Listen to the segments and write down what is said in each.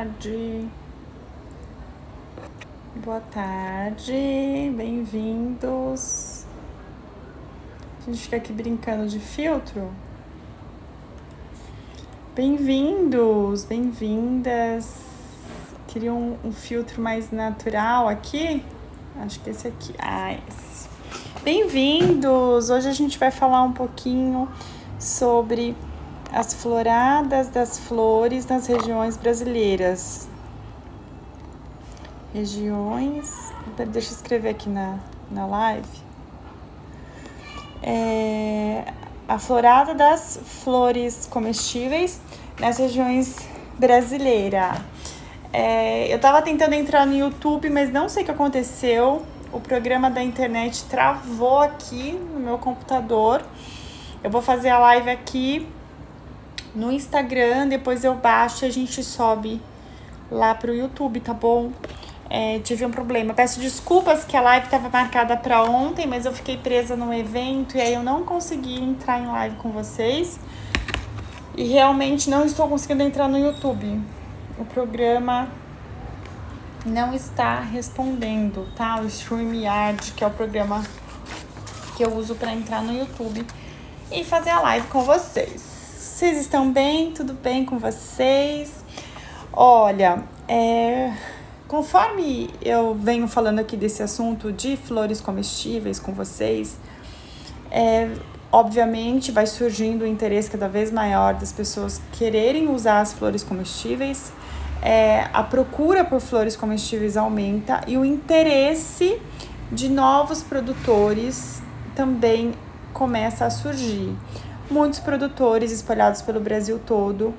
tarde. Boa tarde, bem-vindos. A gente fica aqui brincando de filtro. Bem-vindos, bem-vindas. Queria um filtro mais natural aqui? Acho que esse aqui. Esse. Bem-vindos! Hoje a gente vai falar um pouquinho sobre as floradas das flores nas regiões brasileiras. Regiões... Deixa eu escrever aqui na live. A florada das flores comestíveis nas regiões brasileiras. Eu tava tentando entrar no YouTube, mas não sei o que aconteceu. O programa da internet travou aqui no meu computador. Eu vou fazer a live aqui no Instagram, depois eu baixo e a gente sobe lá pro YouTube, tá bom? Tive um problema. Peço desculpas que a live estava marcada para ontem, mas eu fiquei presa num evento e aí eu não consegui entrar em live com vocês. E realmente não estou conseguindo entrar no YouTube. O programa não está respondendo, tá? O StreamYard, que é o programa que eu uso para entrar no YouTube e fazer a live com vocês. Vocês estão bem? Tudo bem com vocês? Olha, conforme eu venho falando aqui desse assunto de flores comestíveis com vocês, obviamente vai surgindo o interesse cada vez maior das pessoas quererem usar as flores comestíveis, a procura por flores comestíveis aumenta e o interesse de novos produtores também começa a surgir. Muitos produtores espalhados pelo Brasil todo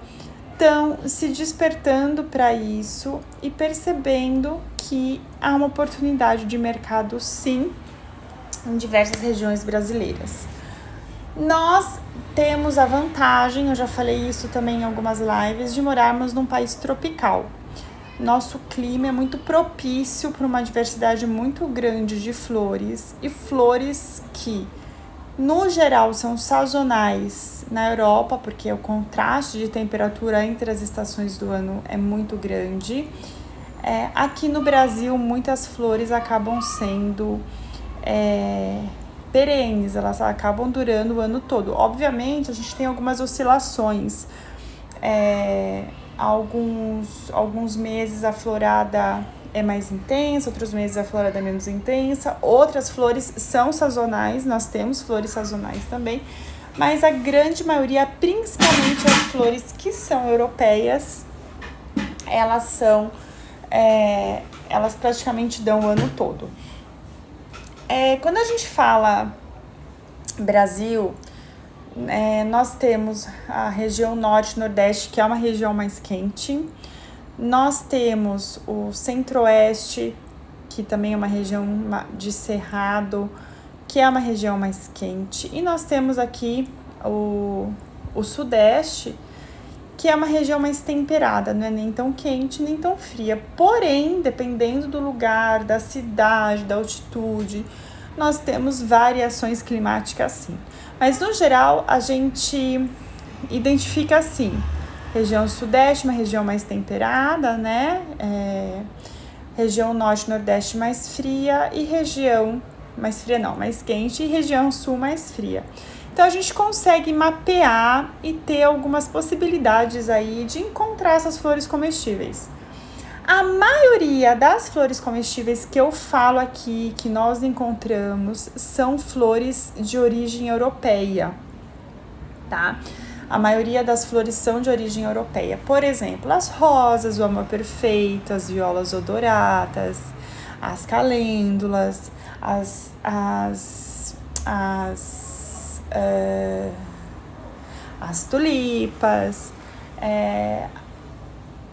estão se despertando para isso e percebendo que há uma oportunidade de mercado, sim, em diversas regiões brasileiras. Nós temos a vantagem, eu já falei isso também em algumas lives, de morarmos num país tropical. Nosso clima é muito propício para uma diversidade muito grande de flores e flores que, no geral, são sazonais na Europa, porque o contraste de temperatura entre as estações do ano é muito grande. Aqui no Brasil, muitas flores acabam sendo perenes, elas acabam durando o ano todo. Obviamente, a gente tem algumas oscilações. Alguns meses a florada é mais intensa, outros meses a florada é menos intensa, outras flores são sazonais, nós temos flores sazonais também, mas a grande maioria, principalmente as flores que são europeias, elas praticamente dão o ano todo. Quando a gente fala Brasil, nós temos a região norte-nordeste, que é uma região mais quente. Nós temos o centro-oeste, que também é uma região de cerrado, que é uma região mais quente. E nós temos aqui o sudeste, que é uma região mais temperada, não é nem tão quente, nem tão fria. Porém, dependendo do lugar, da cidade, da altitude, nós temos variações climáticas sim. Mas, no geral, a gente identifica assim: região sudeste, uma região mais temperada, né? Região norte-nordeste mais fria e região mais fria não, mais quente, e região sul mais fria. Então a gente consegue mapear e ter algumas possibilidades aí de encontrar essas flores comestíveis. A maioria das flores comestíveis que eu falo aqui, que nós encontramos, são flores de origem europeia, tá? A maioria das flores são de origem europeia. Por exemplo, as rosas, o amor perfeito, as violas odoratas, as calêndulas, as tulipas,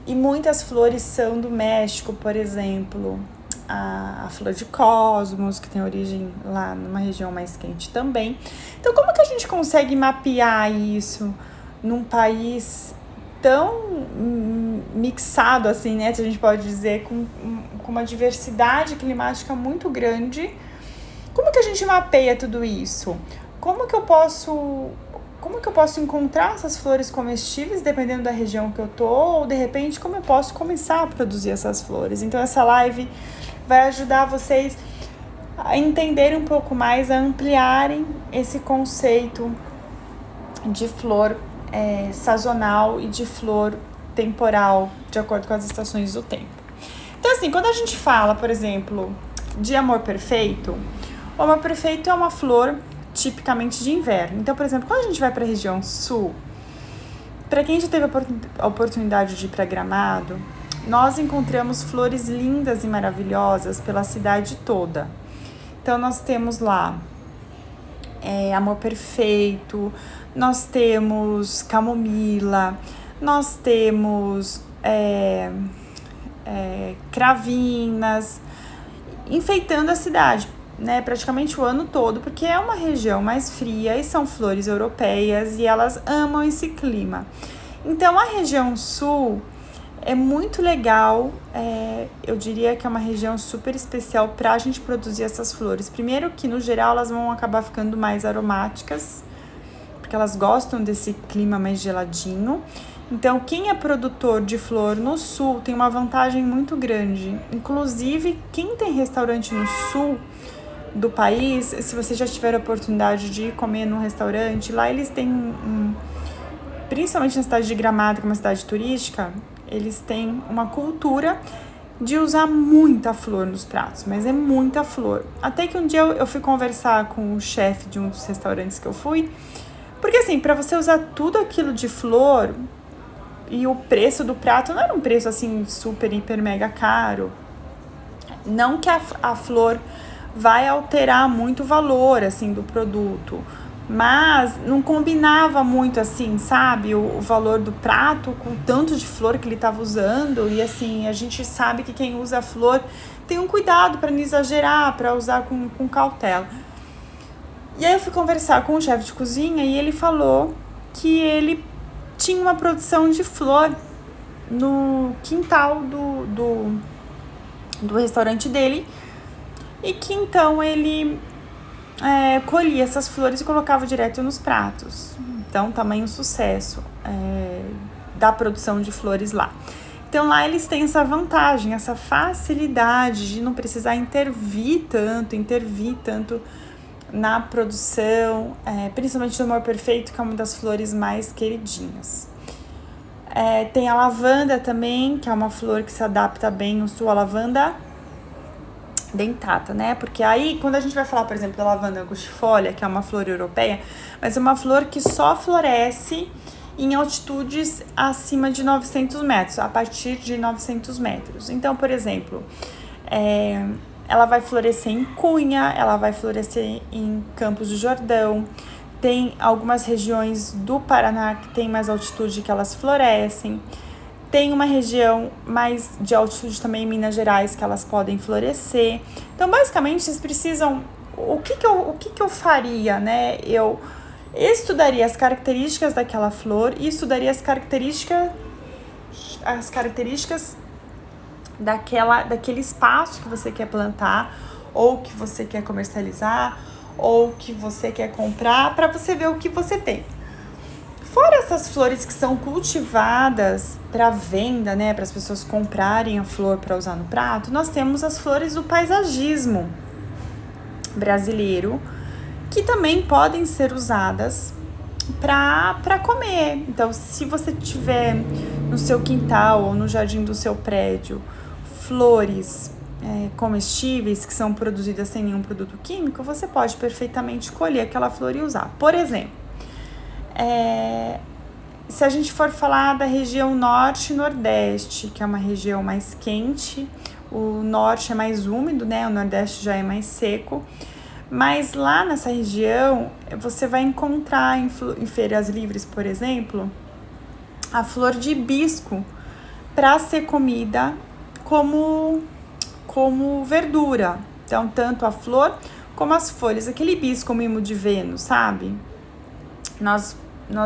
e muitas flores são do México, por exemplo, a flor de cosmos, que tem origem lá numa região mais quente também. Então, como que a gente consegue mapear isso num país tão mixado assim, né? Se a gente pode dizer, com uma diversidade climática muito grande. Como que a gente mapeia tudo isso? Como que eu posso como que eu posso encontrar essas flores comestíveis, dependendo da região que eu tô, ou de repente como eu posso começar a produzir essas flores. Então essa live vai ajudar vocês a entenderem um pouco mais, a ampliarem esse conceito de flor sazonal e de flor temporal, de acordo com as estações do tempo. Então assim, quando a gente fala, por exemplo, de amor perfeito, o amor perfeito é uma flor tipicamente de inverno. Então, por exemplo, quando a gente vai para a região sul, para quem já teve a oportunidade de ir para Gramado, nós encontramos flores lindas e maravilhosas pela cidade toda. Então, nós temos lá amor perfeito, nós temos camomila, nós temos cravinas, enfeitando a cidade, né, praticamente o ano todo, porque é uma região mais fria e são flores europeias e elas amam esse clima. Então, a região sul é muito legal, eu diria que é uma região super especial para a gente produzir essas flores. Primeiro que, no geral, elas vão acabar ficando mais aromáticas, porque elas gostam desse clima mais geladinho. Então, quem é produtor de flor no sul tem uma vantagem muito grande. Inclusive, quem tem restaurante no sul do país, se você já tiver a oportunidade de comer num restaurante, lá eles têm, principalmente na cidade de Gramado, que é uma cidade turística, eles têm uma cultura de usar muita flor nos pratos, mas é muita flor. Até que um dia eu fui conversar com o chefe de um dos restaurantes que eu fui, porque assim, para você usar tudo aquilo de flor, e o preço do prato não era um preço assim super, hiper, mega caro. Não que a flor vai alterar muito o valor, assim, do produto, mas não combinava muito, assim, sabe, o valor do prato com o tanto de flor que ele estava usando. E assim, a gente sabe que quem usa flor tem um cuidado para não exagerar, para usar com cautela. E aí eu fui conversar com o chefe de cozinha e ele falou que ele tinha uma produção de flor no quintal do restaurante dele, e que então ele colhia essas flores e colocava direto nos pratos. Então, tamanho sucesso da produção de flores lá. Então, lá eles têm essa vantagem, essa facilidade de não precisar intervir tanto na produção, principalmente do amor perfeito, que é uma das flores mais queridinhas. Tem a lavanda também, que é uma flor que se adapta bem no sul, a lavanda dentata, né? Porque aí, quando a gente vai falar, por exemplo, da lavanda angustifolia, que é uma flor europeia, mas é uma flor que só floresce em altitudes acima de 900 metros, a partir de 900 metros. Então, por exemplo, ela vai florescer em Cunha, ela vai florescer em Campos do Jordão. Tem algumas regiões do Paraná que tem mais altitude que elas florescem. Tem uma região mais de altitude também em Minas Gerais que elas podem florescer. Então, basicamente, vocês precisam... O que eu faria, né? Eu estudaria as características daquela flor e estudaria as características daquele espaço que você quer plantar, ou que você quer comercializar, ou que você quer comprar, para você ver o que você tem. Fora essas flores que são cultivadas para venda, né, para as pessoas comprarem a flor para usar no prato, nós temos as flores do paisagismo brasileiro, que também podem ser usadas para comer. Então, se você tiver no seu quintal ou no jardim do seu prédio flores comestíveis que são produzidas sem nenhum produto químico, você pode perfeitamente colher aquela flor e usar. Por exemplo, se a gente for falar da região norte e nordeste, que é uma região mais quente, o norte é mais úmido, né? O nordeste já é mais seco, mas lá nessa região você vai encontrar em feiras livres, por exemplo, a flor de hibisco para ser comida como verdura. Então, tanto a flor como as folhas, aquele hibisco mimo de Vênus, sabe? Nós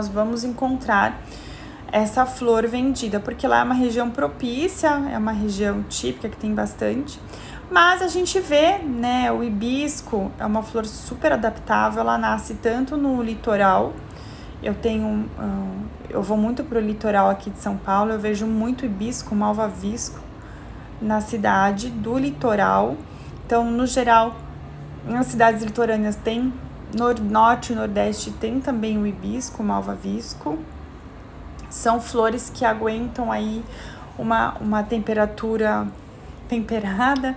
vamos encontrar essa flor vendida, porque lá é uma região propícia, é uma região típica que tem bastante, mas a gente vê, né, o hibisco é uma flor super adaptável, ela nasce tanto no litoral Eu vou muito pro litoral aqui de São Paulo, eu vejo muito hibisco, malvavisco na cidade do litoral. Então, no geral, nas cidades litorâneas tem, no norte e nordeste tem também o hibisco, o malvavisco. São flores que aguentam aí uma temperatura temperada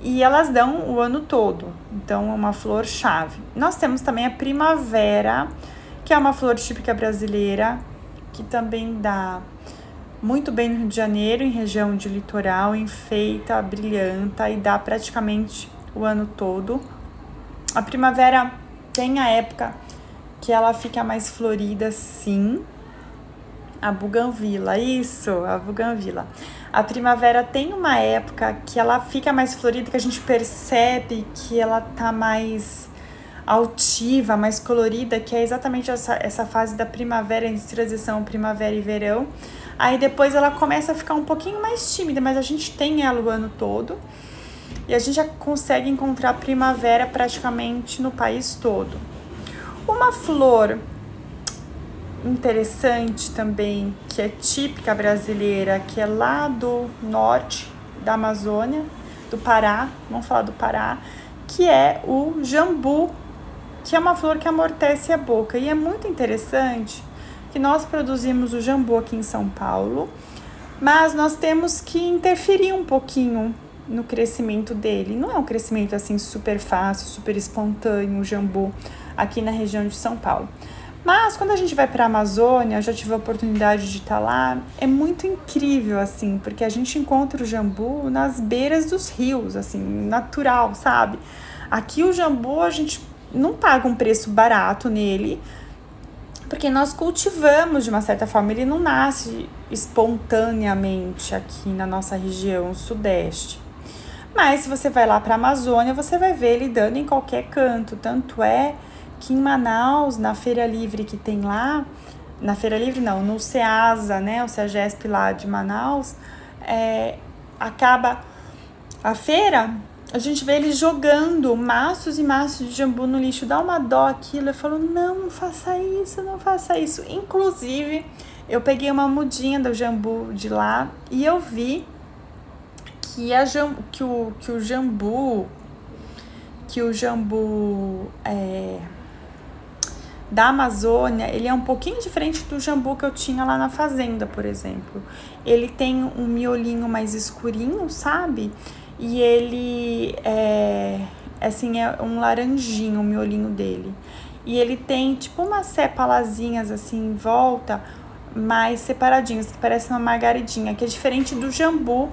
e elas dão o ano todo. Então, é uma flor chave. Nós temos também a primavera, que é uma flor típica brasileira, que também dá muito bem no Rio de Janeiro, em região de litoral, enfeita, brilhanta e dá praticamente o ano todo. A primavera tem a época que ela fica mais florida, sim. A buganvília, isso, a buganvília. A primavera tem uma época que ela fica mais florida, que a gente percebe que ela tá mais altiva, mais colorida, que é exatamente essa fase da primavera, entre transição primavera e verão. Aí depois ela começa a ficar um pouquinho mais tímida, mas a gente tem ela o ano todo. E a gente já consegue encontrar primavera praticamente no país todo. Uma flor interessante também, que é típica brasileira, que é lá do norte da Amazônia, do Pará, vamos falar do Pará, que é o jambu, que é uma flor que amortece a boca. E é muito interessante que nós produzimos o jambu aqui em São Paulo, mas nós temos que interferir um pouquinho no crescimento dele. Não é um crescimento assim super fácil, super espontâneo, o jambu aqui na região de São Paulo. Mas quando a gente vai para a Amazônia, eu já tive a oportunidade de estar lá, é muito incrível, assim, porque a gente encontra o jambu nas beiras dos rios, assim, natural, sabe? Aqui o jambu, a gente não paga um preço barato nele, porque nós cultivamos de uma certa forma, ele não nasce espontaneamente aqui na nossa região sudeste. Mas se você vai lá para a Amazônia, você vai ver ele dando em qualquer canto, tanto é que em Manaus, na Feira Livre que tem lá, na Feira Livre não, no CEASA, né, o CEAGESP lá de Manaus, acaba a feira, a gente vê eles jogando maços e maços de jambu no lixo, dá uma dó aquilo, eu falo, não faça isso, não faça isso. Inclusive, eu peguei uma mudinha do jambu de lá e eu vi que o jambu da Amazônia, ele é um pouquinho diferente do jambu que eu tinha lá na fazenda, por exemplo. Ele tem um miolinho mais escurinho, sabe? E ele é um laranjinho o miolinho dele. E ele tem tipo umas sepalazinhas assim em volta, mais separadinhas, que parecem uma margaridinha, que é diferente do jambu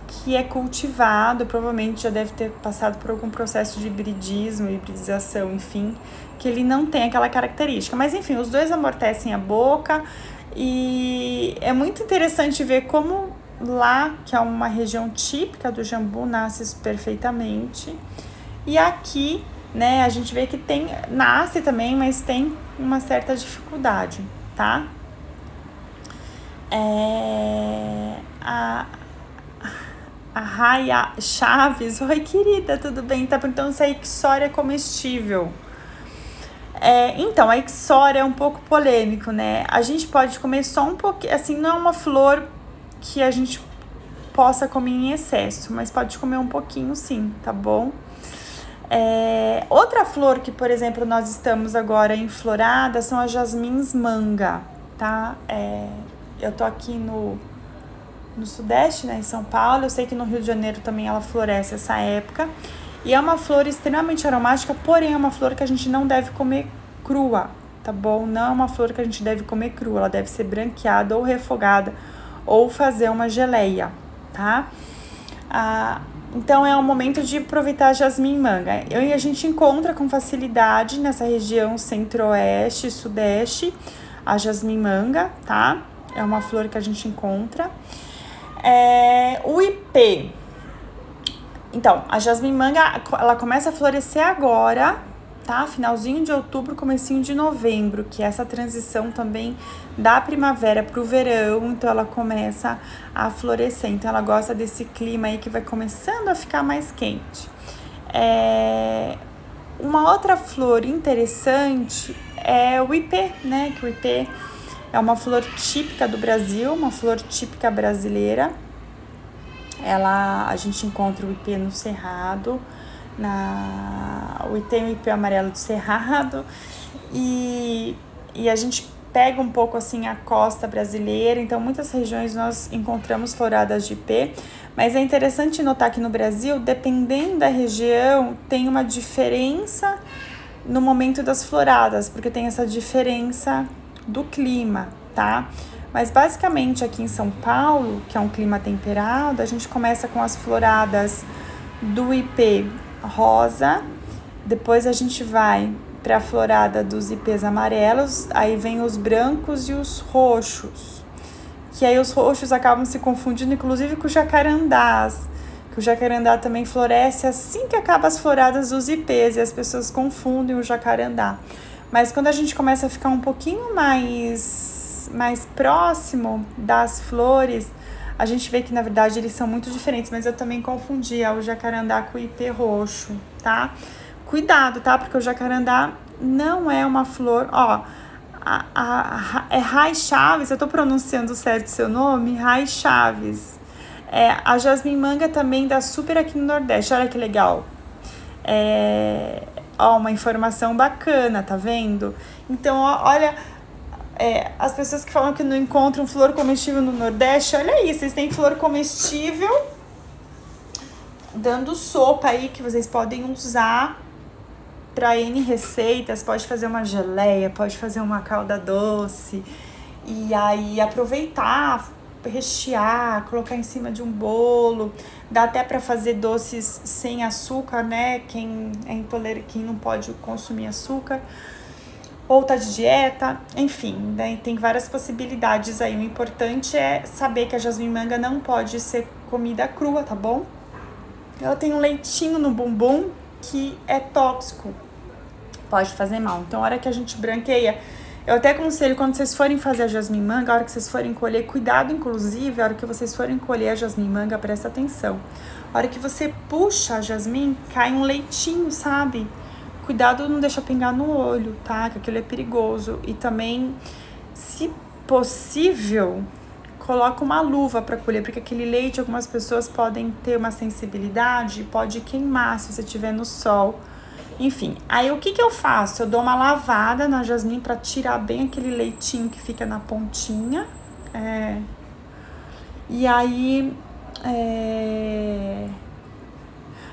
que é cultivado, provavelmente já deve ter passado por algum processo de hibridização, enfim, que ele não tem aquela característica. Mas enfim, os dois amortecem a boca e é muito interessante ver como lá, que é uma região típica do jambu, nasce perfeitamente. E aqui, né, a gente vê que nasce também, mas tem uma certa dificuldade, tá? A Raia Chaves, oi querida, tudo bem? Tá perguntando se a ixória é comestível. Então, a ixória é um pouco polêmico, né? A gente pode comer só um pouquinho, assim, não é uma flor que a gente possa comer em excesso, mas pode comer um pouquinho sim, tá bom? Outra flor que, por exemplo, nós estamos agora em florada são as jasmins manga, tá? Eu tô aqui no sudeste, né, em São Paulo. Eu sei que no Rio de Janeiro também ela floresce essa época. E é uma flor extremamente aromática, porém é uma flor que a gente não deve comer crua, tá bom? Não é uma flor que a gente deve comer crua, ela deve ser branqueada ou refogada ou fazer uma geleia, tá? Então é o momento de aproveitar a jasmim manga. E a gente encontra com facilidade nessa região centro-oeste e sudeste a jasmim manga, tá? É uma flor que a gente encontra. O ipê. Então, a jasmim manga, ela começa a florescer agora, tá? Finalzinho de outubro, comecinho de novembro, que é essa transição também da primavera pro verão, então ela começa a florescer. Então, ela gosta desse clima aí que vai começando a ficar mais quente. Uma outra flor interessante é o ipê, né? Que o ipê é uma flor típica do Brasil, uma flor típica brasileira. A gente encontra o ipê no Cerrado, tem o ipê amarelo do Cerrado, e a gente pega um pouco assim a costa brasileira, então muitas regiões nós encontramos floradas de ipê, mas é interessante notar que no Brasil, dependendo da região, tem uma diferença no momento das floradas, porque tem essa diferença do clima, tá? Mas basicamente aqui em São Paulo, que é um clima temperado, a gente começa com as floradas do ipê rosa, depois a gente vai para a florada dos ipês amarelos, aí vem os brancos e os roxos, que aí os roxos acabam se confundindo inclusive com os jacarandás, que o jacarandá também floresce assim que acaba as floradas dos ipês e as pessoas confundem o jacarandá. Mas quando a gente começa a ficar um pouquinho mais próximo das flores, a gente vê que na verdade eles são muito diferentes, mas eu também confundia o jacarandá com o ipê roxo, tá? Cuidado, tá? Porque o jacarandá não é uma flor, ó, é Rai Chaves, eu tô pronunciando certo o seu nome? Rai Chaves. A jasmim-manga também dá super aqui no Nordeste, olha que legal. Uma informação bacana, tá vendo? Então, olha, as pessoas que falam que não encontram flor comestível no Nordeste, olha isso, vocês têm flor comestível dando sopa aí que vocês podem usar para N receitas, pode fazer uma geleia, pode fazer uma calda doce, e aí aproveitar, rechear, colocar em cima de um bolo, dá até para fazer doces sem açúcar, né? Quem é intolerante, quem não pode consumir açúcar, ou tá de dieta, enfim, né? Tem várias possibilidades aí. O importante é saber que a jasmim-manga não pode ser comida crua, tá bom? Ela tem um leitinho no bumbum que é tóxico, pode fazer mal. Então, a hora que a gente branqueia, eu até aconselho, quando vocês forem fazer a jasmim-manga, a hora que vocês forem colher, cuidado, inclusive, a hora que vocês forem colher a jasmim-manga, presta atenção. A hora que você puxa a jasmim, cai um leitinho, sabe? Cuidado, não deixa pingar no olho, tá? Que aquilo é perigoso. E também, se possível, coloca uma luva para colher, porque aquele leite, algumas pessoas podem ter uma sensibilidade, pode queimar se você estiver no sol. Enfim, aí o que eu faço? Eu dou uma lavada na jasmim para tirar bem aquele leitinho que fica na pontinha. E aí,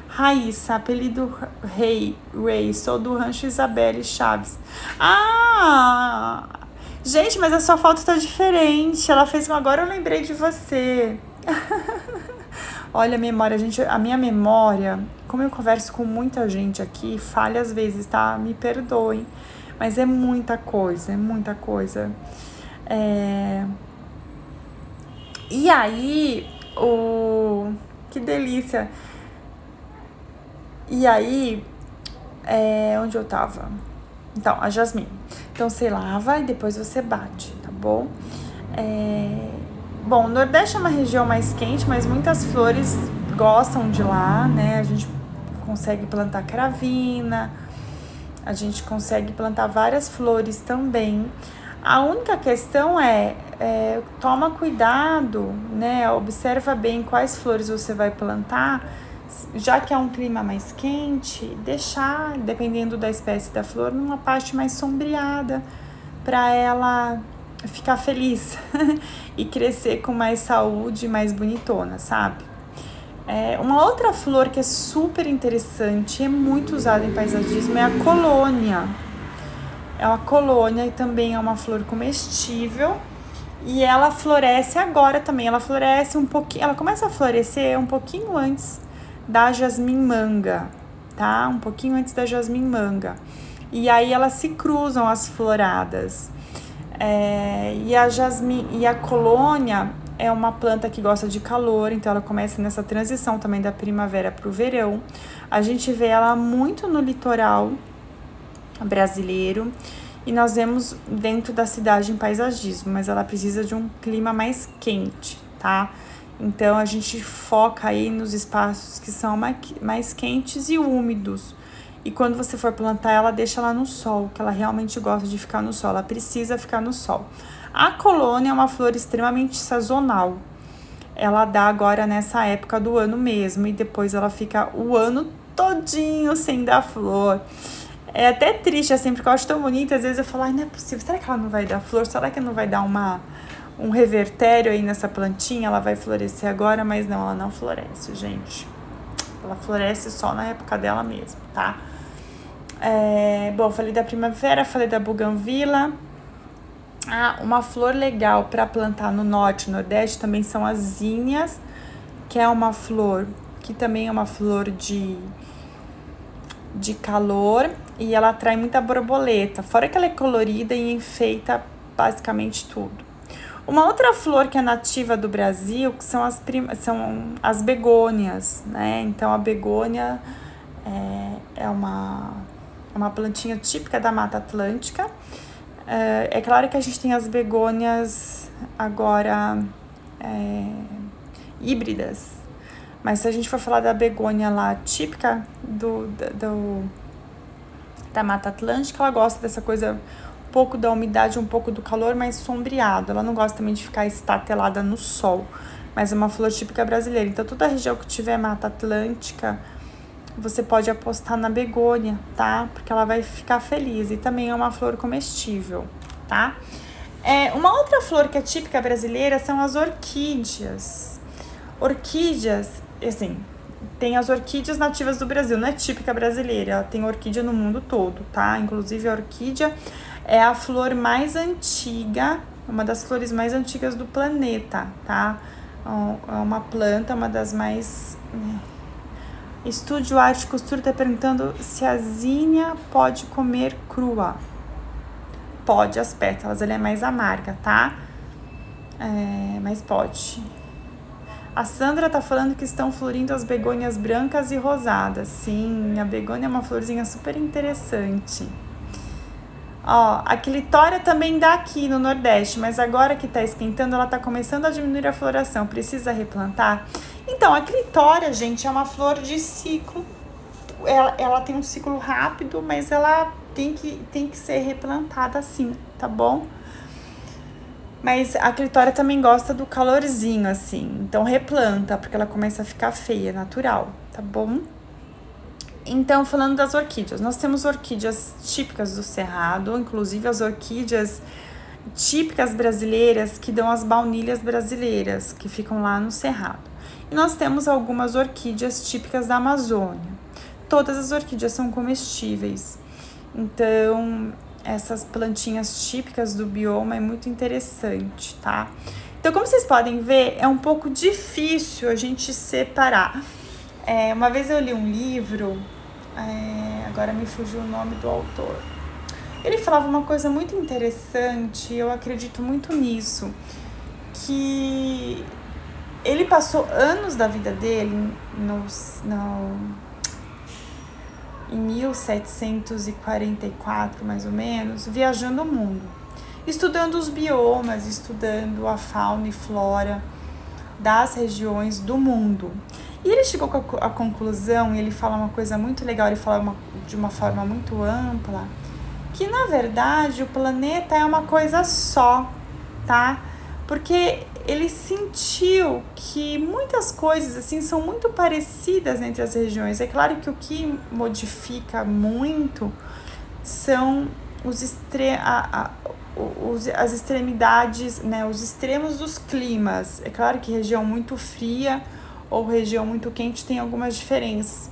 Raíssa, apelido Ray, sou do Rancho Isabelle Chaves. Ah! Gente, mas a sua foto tá diferente. Ela fez uma agora, eu lembrei de você. Olha a memória, gente, a minha memória, como eu converso com muita gente aqui, falha às vezes, tá? Me perdoem, mas é muita coisa, E aí, que delícia. E aí, onde eu tava? Então, a jasmim. Então, você lava e depois você bate, tá bom? Bom, o Nordeste é uma região mais quente, mas muitas flores gostam de lá, né? A gente consegue plantar cravina, a gente consegue plantar várias flores também. A única questão toma cuidado, né? Observa bem quais flores você vai plantar, já que é um clima mais quente, deixar, dependendo da espécie da flor, numa parte mais sombreada, para ela ficar feliz e crescer com mais saúde, mais bonitona, sabe? Uma outra flor que é super interessante, é muito usada em paisagismo, é a colônia. A colônia também é uma flor comestível e ela floresce agora também. Ela floresce um pouquinho, ela começa a florescer um pouquinho antes da jasmim-manga, tá? Um pouquinho antes da jasmim-manga. E aí elas se cruzam as floradas. E a colônia é uma planta que gosta de calor, então ela começa nessa transição também da primavera para o verão. A gente vê ela muito no litoral brasileiro e nós vemos dentro da cidade em paisagismo, mas ela precisa de um clima mais quente, tá? Então a gente foca aí nos espaços que são mais quentes e úmidos. E quando você for plantar ela, deixa ela no sol, que ela realmente gosta de ficar no sol, ela precisa ficar no sol. A colônia é uma flor extremamente sazonal. Ela dá agora nessa época do ano mesmo e depois ela fica o ano todinho sem dar flor. É até triste, assim, porque eu acho tão bonita. Às vezes eu falo, ai, não é possível, será que ela não vai dar flor? Será que não vai dar um revertério aí nessa plantinha? Ela vai florescer agora, mas não, ela não floresce, gente. Ela floresce só na época dela mesmo, tá? Bom, falei da primavera, falei da buganvília. Uma flor legal para plantar no norte e nordeste também são as zinnias, que é uma flor que também é uma flor de calor e ela atrai muita borboleta, fora que ela é colorida e enfeita basicamente tudo. Uma outra flor que é nativa do Brasil que são as begônias, né? Então a begônia é uma plantinha típica da Mata Atlântica. É claro que a gente tem as begônias agora híbridas, mas se a gente for falar da begônia lá típica da Mata Atlântica, ela gosta dessa coisa, um pouco da umidade, um pouco do calor, mas sombreado. Ela não gosta também de ficar estatelada no sol, mas é uma flor típica brasileira. Então toda a região que tiver Mata Atlântica, você pode apostar na begônia, tá? Porque ela vai ficar feliz e também é uma flor comestível, tá? Uma outra flor que é típica brasileira são as orquídeas. Orquídeas, assim, tem as orquídeas nativas do Brasil, não é típica brasileira, ela tem orquídea no mundo todo, tá? Inclusive a orquídea é a flor mais antiga, uma das flores mais antigas do planeta, tá? É uma planta, uma das mais... Estúdio Arte Costura está perguntando se a zinnia pode comer crua. Pode, as pétalas, ela é mais amarga, tá? Mas pode. A Sandra tá falando que estão florindo as begônias brancas e rosadas. Sim, a begônia é uma florzinha super interessante. A clitória também dá aqui no Nordeste, mas agora que tá esquentando, ela tá começando a diminuir a floração. Precisa replantar? Então, a clitória, gente, é uma flor de ciclo. Ela tem um ciclo rápido, mas ela tem que ser replantada assim, tá bom? Mas a clitória também gosta do calorzinho, assim. Então, replanta, porque ela começa a ficar feia, natural, tá bom? Então, falando das orquídeas, nós temos orquídeas típicas do Cerrado, inclusive as orquídeas típicas brasileiras que dão as baunilhas brasileiras, que ficam lá no Cerrado. E nós temos algumas orquídeas típicas da Amazônia. Todas as orquídeas são comestíveis. Então, essas plantinhas típicas do bioma é muito interessante, tá? Então, como vocês podem ver, é um pouco difícil a gente separar. Uma vez eu li um livro, agora me fugiu o nome do autor. Ele falava uma coisa muito interessante, eu acredito muito nisso, que ele passou anos da vida dele em 1744, mais ou menos, viajando o mundo, estudando os biomas, estudando a fauna e flora das regiões do mundo. E ele chegou à conclusão, e ele fala uma coisa muito legal, ele fala de uma forma muito ampla, que na verdade o planeta é uma coisa só, tá? Porque ele sentiu que muitas coisas assim são muito parecidas entre as regiões. É claro que o que modifica muito são as extremidades, né, os extremos dos climas. É claro que região muito fria ou região muito quente tem algumas diferenças.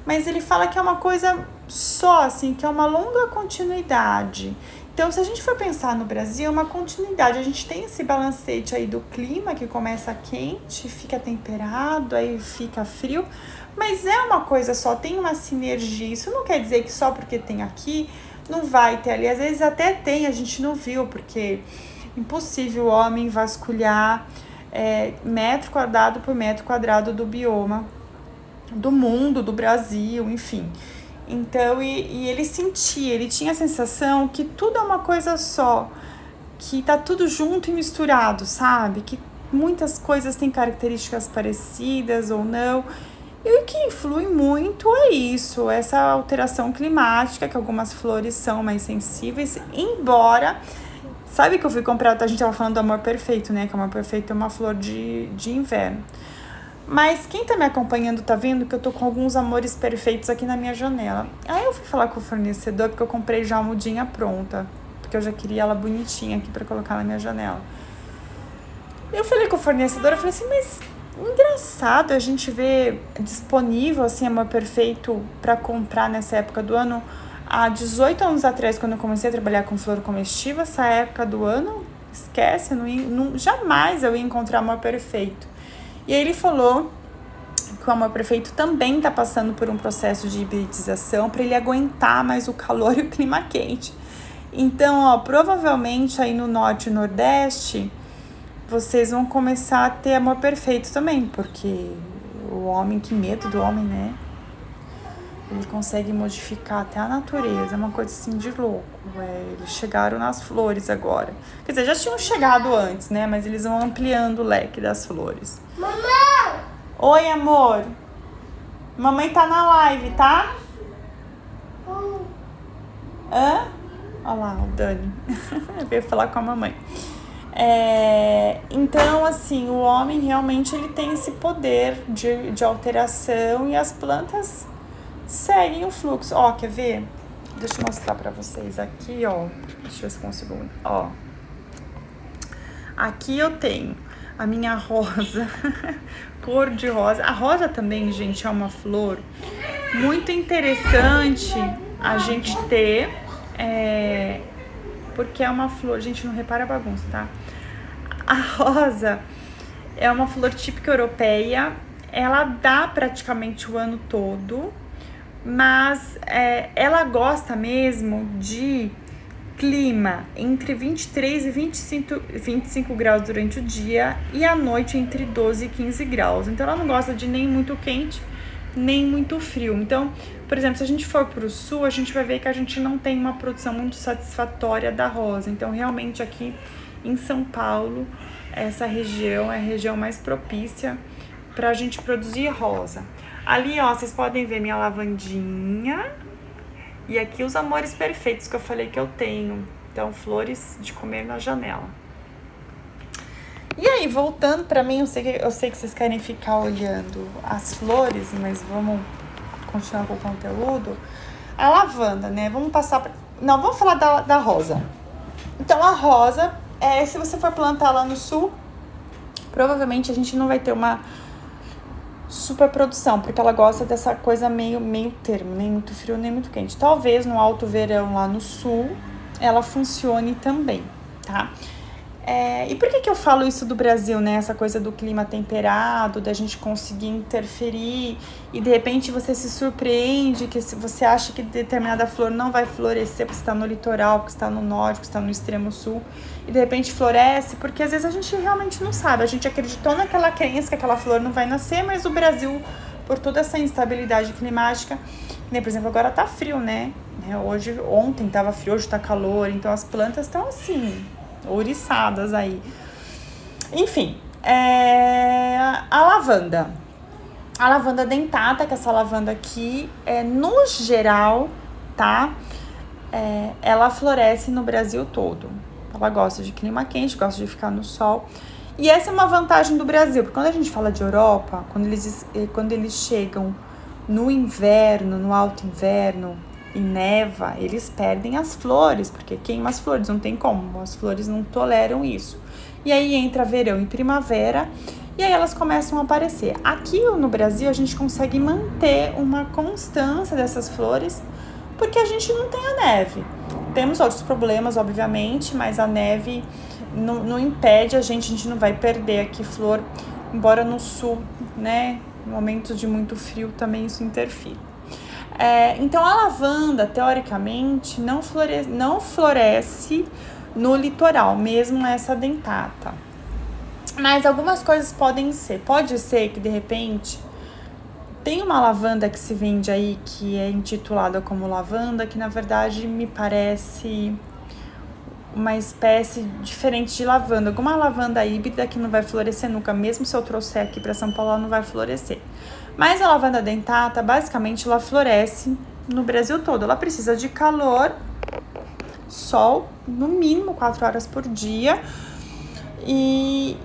Mas ele fala que é uma coisa só, assim, que é uma longa continuidade. Então, se a gente for pensar no Brasil, é uma continuidade. A gente tem esse balancete aí do clima, que começa quente, fica temperado, aí fica frio. Mas é uma coisa só, tem uma sinergia. Isso não quer dizer que só porque tem aqui, não vai ter ali. Às vezes até tem, a gente não viu, porque é impossível o homem vasculhar metro quadrado por metro quadrado do bioma, do mundo, do Brasil, enfim. Então, e ele sentia, ele tinha a sensação que tudo é uma coisa só, que tá tudo junto e misturado, sabe? Que muitas coisas têm características parecidas ou não, E o que influi muito é isso, essa alteração climática, que algumas flores são mais sensíveis, embora... Sabe que eu fui comprar, a gente tava falando do amor perfeito, né? Que o amor perfeito é uma flor de inverno. Mas quem tá me acompanhando tá vendo que eu tô com alguns amores perfeitos aqui na minha janela. Aí eu fui falar com o fornecedor, porque eu comprei já a mudinha pronta. Porque eu já queria ela bonitinha aqui pra colocar na minha janela. Eu falei com o fornecedor, eu falei assim, mas engraçado a gente ver disponível, assim, amor perfeito pra comprar nessa época do ano. Há 18 anos atrás, quando eu comecei a trabalhar com flor comestível, essa época do ano, esquece, jamais eu ia encontrar amor perfeito. E aí ele falou que o amor perfeito também está passando por um processo de hibridização para ele aguentar mais o calor e o clima quente. Então, ó, provavelmente aí no norte e nordeste, vocês vão começar a ter amor perfeito também, porque o homem, que medo do homem, né? Ele consegue modificar até a natureza, é uma coisa assim de louco. Eles chegaram nas flores agora. Quer dizer, já tinham chegado antes, né? Mas eles vão ampliando o leque das flores. Mamãe! Oi, amor. Mamãe tá na live, tá? Hã? Olha lá, o Dani. Veio falar com a mamãe. Então, assim, o homem realmente ele tem esse poder de alteração e as plantas seguem o fluxo. Ó, quer ver? Deixa eu mostrar pra vocês aqui, ó. Deixa eu ver se consigo. Ó. Aqui eu tenho a minha rosa, cor de rosa. A rosa também, gente, é uma flor muito interessante a gente ter, porque é uma flor, gente, não repara a bagunça, tá? A rosa é uma flor típica europeia, ela dá praticamente o ano todo, mas ela gosta mesmo de clima entre 23 e 25 graus durante o dia e à noite entre 12 e 15 graus. Então ela não gosta de nem muito quente, nem muito frio. Então, por exemplo, se a gente for para o sul, a gente vai ver que a gente não tem uma produção muito satisfatória da rosa. Então, realmente aqui em São Paulo, essa região é a região mais propícia para a gente produzir rosa. Ali, ó, vocês podem ver minha lavandinha. E aqui os amores perfeitos que eu falei que eu tenho. Então, flores de comer na janela. E aí, voltando pra mim, eu sei que vocês querem ficar olhando as flores, mas vamos continuar com o conteúdo. A lavanda, né? Vamos falar da rosa. Então, a rosa, se você for plantar lá no sul, provavelmente a gente não vai ter uma super produção, porque ela gosta dessa coisa meio termo, nem muito frio, nem muito quente. Talvez no alto verão lá no sul, ela funcione também, tá? E por que eu falo isso do Brasil, né? Essa coisa do clima temperado, da gente conseguir interferir e de repente você se surpreende que se você acha que determinada flor não vai florescer porque está no litoral, porque está no norte, porque está no extremo sul e de repente floresce, porque às vezes a gente realmente não sabe, a gente acreditou naquela crença que aquela flor não vai nascer, mas o Brasil, por toda essa instabilidade climática, né? Por exemplo, agora tá frio, né? Ontem tava frio, hoje tá calor, então as plantas estão assim, ouriçadas aí. Enfim, a lavanda. A lavanda dentata, que essa lavanda aqui, no geral, tá? Ela floresce no Brasil todo. Ela gosta de clima quente, gosta de ficar no sol. E essa é uma vantagem do Brasil, porque quando a gente fala de Europa, quando eles chegam no inverno, no alto inverno, e neva, eles perdem as flores, porque queima as flores, não tem como, as flores não toleram isso. E aí entra verão e primavera, e aí elas começam a aparecer. Aqui no Brasil, a gente consegue manter uma constância dessas flores, porque a gente não tem a neve. Temos outros problemas, obviamente, mas a neve não impede a gente não vai perder aqui flor, embora no sul, né, em momentos de muito frio também isso interfere. Então a lavanda, teoricamente, não floresce no litoral, mesmo essa dentata. Mas algumas coisas podem ser. Pode ser que, de repente, tem uma lavanda que se vende aí, que é intitulada como lavanda, que na verdade me parece uma espécie diferente de lavanda, alguma lavanda híbrida que não vai florescer nunca, mesmo se eu trouxer aqui para São Paulo, ela não vai florescer. Mas a lavanda dentata, basicamente, ela floresce no Brasil todo. Ela precisa de calor, sol, no mínimo 4 horas por dia, e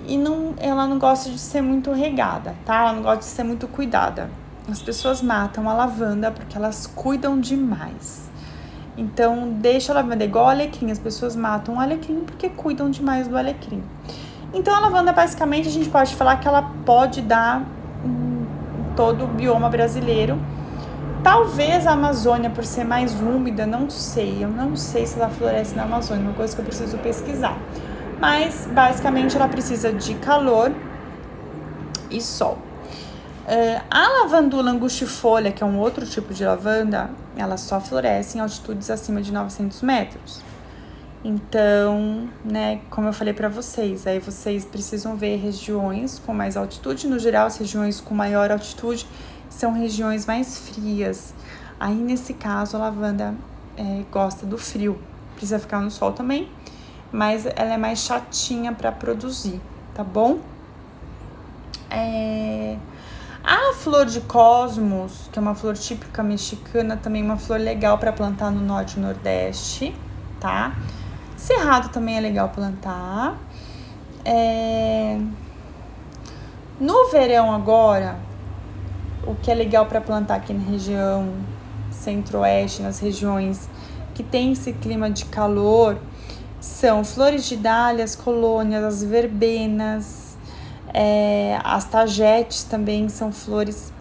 ela não gosta de ser muito regada, tá? Ela não gosta de ser muito cuidada. As pessoas matam a lavanda porque elas cuidam demais. Então, deixa a lavanda igual o alecrim. As pessoas matam o alecrim porque cuidam demais do alecrim. Então, a lavanda, basicamente, a gente pode falar que ela pode dar em todo o bioma brasileiro. Talvez a Amazônia, por ser mais úmida, não sei. Eu não sei se ela floresce na Amazônia, uma coisa que eu preciso pesquisar. Mas, basicamente, ela precisa de calor e sol. A lavandula angustifolha, que é um outro tipo de lavanda, ela só floresce em altitudes acima de 900 metros. Então, né, como eu falei para vocês, aí vocês precisam ver regiões com mais altitude. No geral, as regiões com maior altitude são regiões mais frias. Aí, nesse caso, a lavanda gosta do frio. Precisa ficar no sol também, mas ela é mais chatinha para produzir, tá bom? A flor de cosmos, que é uma flor típica mexicana, também uma flor legal para plantar no norte e nordeste, tá? Cerrado também é legal plantar. No verão agora, o que é legal para plantar aqui na região centro-oeste, nas regiões que tem esse clima de calor, são flores de dálias, colônias, as verbenas, as tagetes também são flores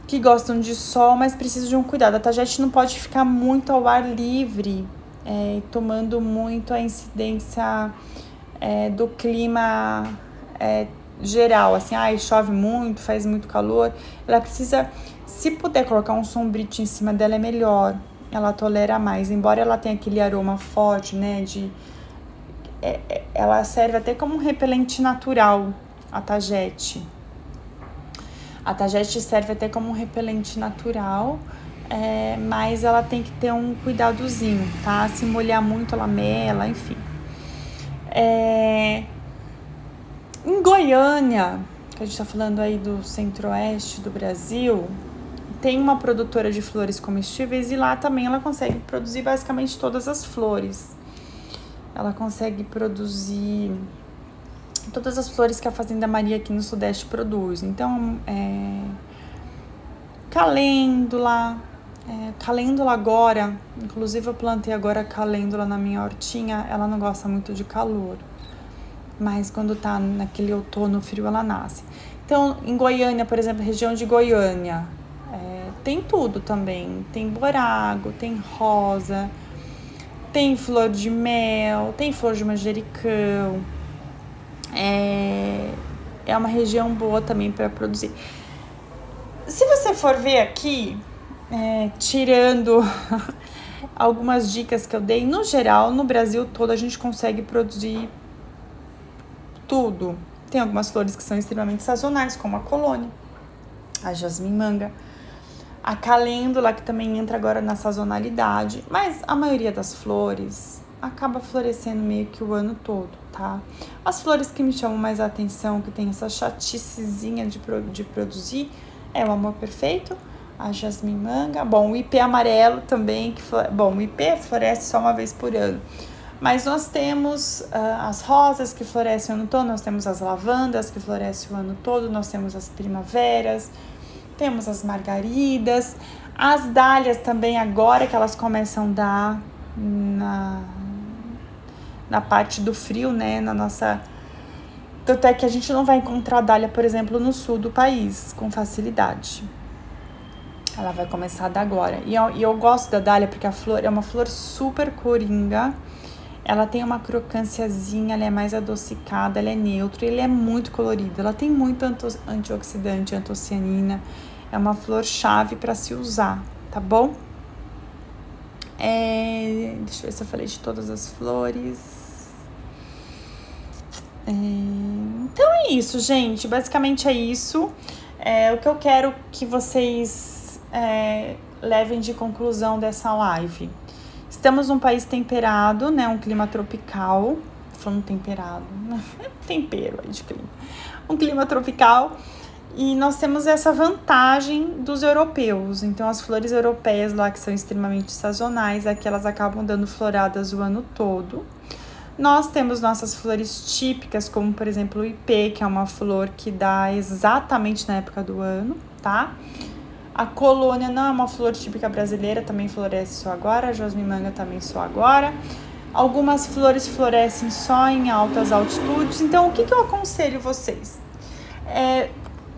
que gostam de sol, mas precisam de um cuidado. A tagete não pode ficar muito ao ar livre, tomando muito a incidência do clima geral, assim, chove muito, faz muito calor. Ela precisa, se puder colocar um sombrite em cima dela, é melhor. Ela tolera mais, embora ela tenha aquele aroma forte, né, ela serve até como um repelente natural, a tagete. A tagete serve até como um repelente natural, mas ela tem que ter um cuidadozinho, tá? Se molhar muito, ela mela, enfim. Em Goiânia, que a gente tá falando aí do centro-oeste do Brasil, tem uma produtora de flores comestíveis e lá também ela consegue produzir basicamente todas as flores. Ela consegue produzir todas as flores que a Fazenda Maria aqui no Sudeste produz. Então, calêndula agora, inclusive eu plantei agora calêndula na minha hortinha, ela não gosta muito de calor, mas quando tá naquele outono frio ela nasce. Então, em Goiânia, por exemplo, região de Goiânia, tem tudo também, tem borago, tem rosa, tem flor de mel, tem flor de manjericão. É uma região boa também para produzir. Se você for ver aqui, tirando algumas dicas que eu dei, no geral, no Brasil todo a gente consegue produzir tudo. Tem algumas flores que são extremamente sazonais, como a colônia, a jasmim-manga, a calêndula, que também entra agora na sazonalidade, mas a maioria das flores acaba florescendo meio que o ano todo, tá? As flores que me chamam mais a atenção, que tem essa chaticezinha de produzir, é o amor perfeito, a jasmim-manga, o ipê amarelo também, o ipê floresce só uma vez por ano, mas nós temos as rosas que florescem o ano todo, nós temos as lavandas que florescem o ano todo, nós temos as primaveras, temos as margaridas, as dálias também, agora que elas começam a dar na parte do frio, né, na nossa... Tanto é que a gente não vai encontrar dália, por exemplo, no sul do país, com facilidade. Ela vai começar a dar agora. E eu gosto da dália porque a flor é uma flor super coringa, ela tem uma crocânciazinha, ela é mais adocicada, ela é neutra, ela é muito colorida, ela tem muito antioxidante, antocianina, é uma flor chave para se usar, tá bom? Deixa eu ver se eu falei de todas as flores. Então é isso, gente, basicamente é isso. O que eu quero que vocês levem de conclusão dessa live, Estamos num país temperado, né? Um clima tropical. Falando temperado, tempero aí de clima. Um clima tropical. E nós temos essa vantagem dos europeus. Então, as flores europeias lá, que são extremamente sazonais, aqui elas acabam dando floradas o ano todo. Nós temos nossas flores típicas, como, por exemplo, o ipê, que é uma flor que dá exatamente na época do ano, tá? A colônia não é uma flor típica brasileira, também floresce só agora. A josmimanga também só agora. Algumas flores florescem só em altas altitudes. Então, o que eu aconselho vocês?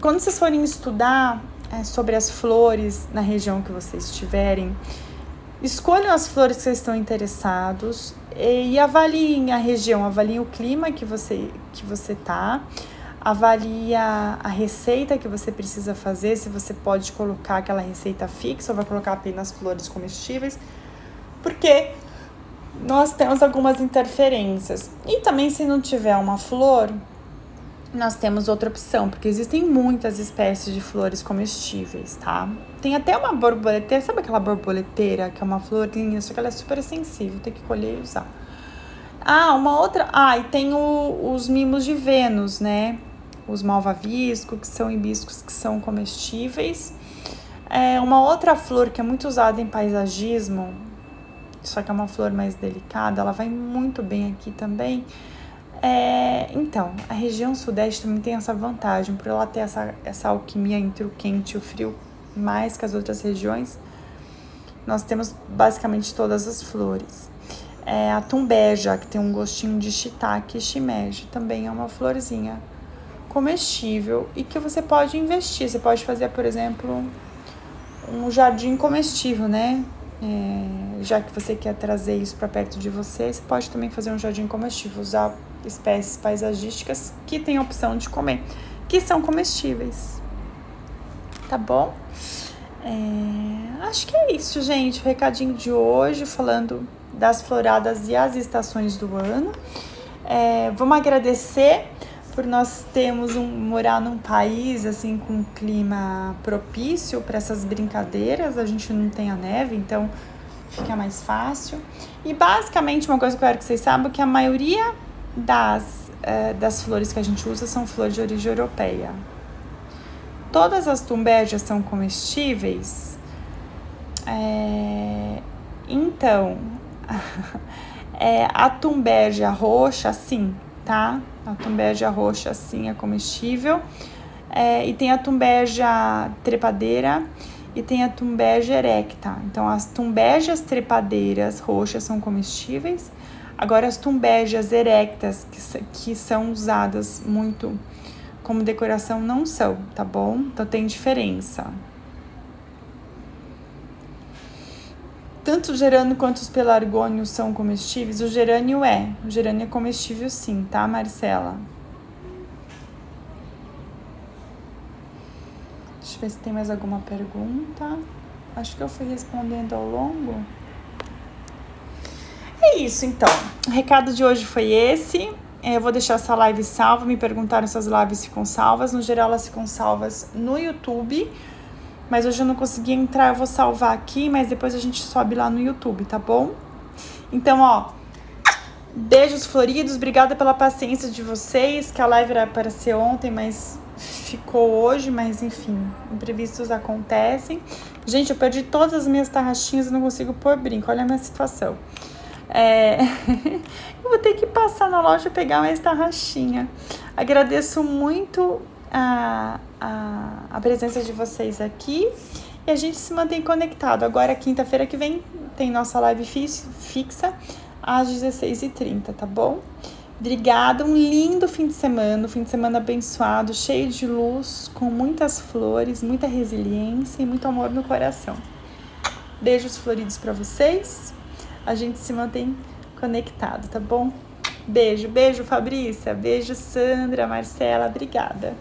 Quando vocês forem estudar sobre as flores na região que vocês estiverem, escolham as flores que vocês estão interessados e avaliem a região, avaliem o clima que você tá, avalie a receita que você precisa fazer, se você pode colocar aquela receita fixa ou vai colocar apenas flores comestíveis, porque nós temos algumas interferências. E também, se não tiver uma flor, nós temos outra opção, porque existem muitas espécies de flores comestíveis, tá? Tem até uma borboleteira, sabe aquela borboleteira que é uma florinha, só que ela é super sensível, tem que colher e usar. Uma outra... e tem os mimos de Vênus, né? Os malvavisco, que são hibiscos que são comestíveis. Uma outra flor que é muito usada em paisagismo, só que é uma flor mais delicada, ela vai muito bem aqui também. Então, a região sudeste também tem essa vantagem, por ela ter essa alquimia entre o quente e o frio, mais que as outras regiões. Nós temos basicamente todas as flores. A tumbeja, que tem um gostinho de shiitake e shimeji, também é uma florzinha comestível e que você pode investir. Você pode fazer, por exemplo, um jardim comestível, né? Já que você quer trazer isso para perto de você, você pode também fazer um jardim comestível, usar espécies paisagísticas que tem a opção de comer, que são comestíveis, tá bom? Acho que é isso, gente, o recadinho de hoje, falando das floradas e as estações do ano. Vamos agradecer por nós morar num país assim com um clima propício para essas brincadeiras. A gente não tem a neve, então fica mais fácil. E basicamente uma coisa que eu quero que vocês saibam é que a maioria das flores que a gente usa são flores de origem europeia. Todas as tumbejas são comestíveis. Então, a tumbeja roxa, sim, tá? A tumbeja roxa, sim, é comestível. E tem a tumbeja trepadeira e tem a tumbeja erecta. Então, as tumbejas trepadeiras roxas são comestíveis. Agora, as tumbejas erectas, que são usadas muito como decoração, não são, tá bom? Então, tem diferença. Tanto o gerânio quanto os pelargônios são comestíveis. O gerânio é comestível sim, tá, Marcela? Deixa eu ver se tem mais alguma pergunta. Acho que eu fui respondendo ao longo. É isso, então. O recado de hoje foi esse. Eu vou deixar essa live salva. Me perguntaram se as lives ficam salvas. No geral, elas ficam salvas no YouTube. Mas hoje eu não consegui entrar. Eu vou salvar aqui, mas depois a gente sobe lá no YouTube, tá bom? Então, beijos floridos. Obrigada pela paciência de vocês. Que a live era para ser ontem, mas ficou hoje. Mas, enfim, imprevistos acontecem. Gente, eu perdi todas as minhas tarraxinhas e não consigo pôr brinco. Olha a minha situação. Eu vou ter que passar na loja e pegar mais tarraxinha. Agradeço muito a presença de vocês aqui e a gente se mantém conectado. Agora, quinta-feira que vem, tem nossa live fixa às 16h30, tá bom? Obrigada, um lindo fim de semana abençoado, cheio de luz, com muitas flores, muita resiliência e muito amor no coração. Beijos floridos para vocês. A gente se mantém conectado, tá bom? Beijo, Fabrícia. Beijo, Sandra, Marcela. Obrigada.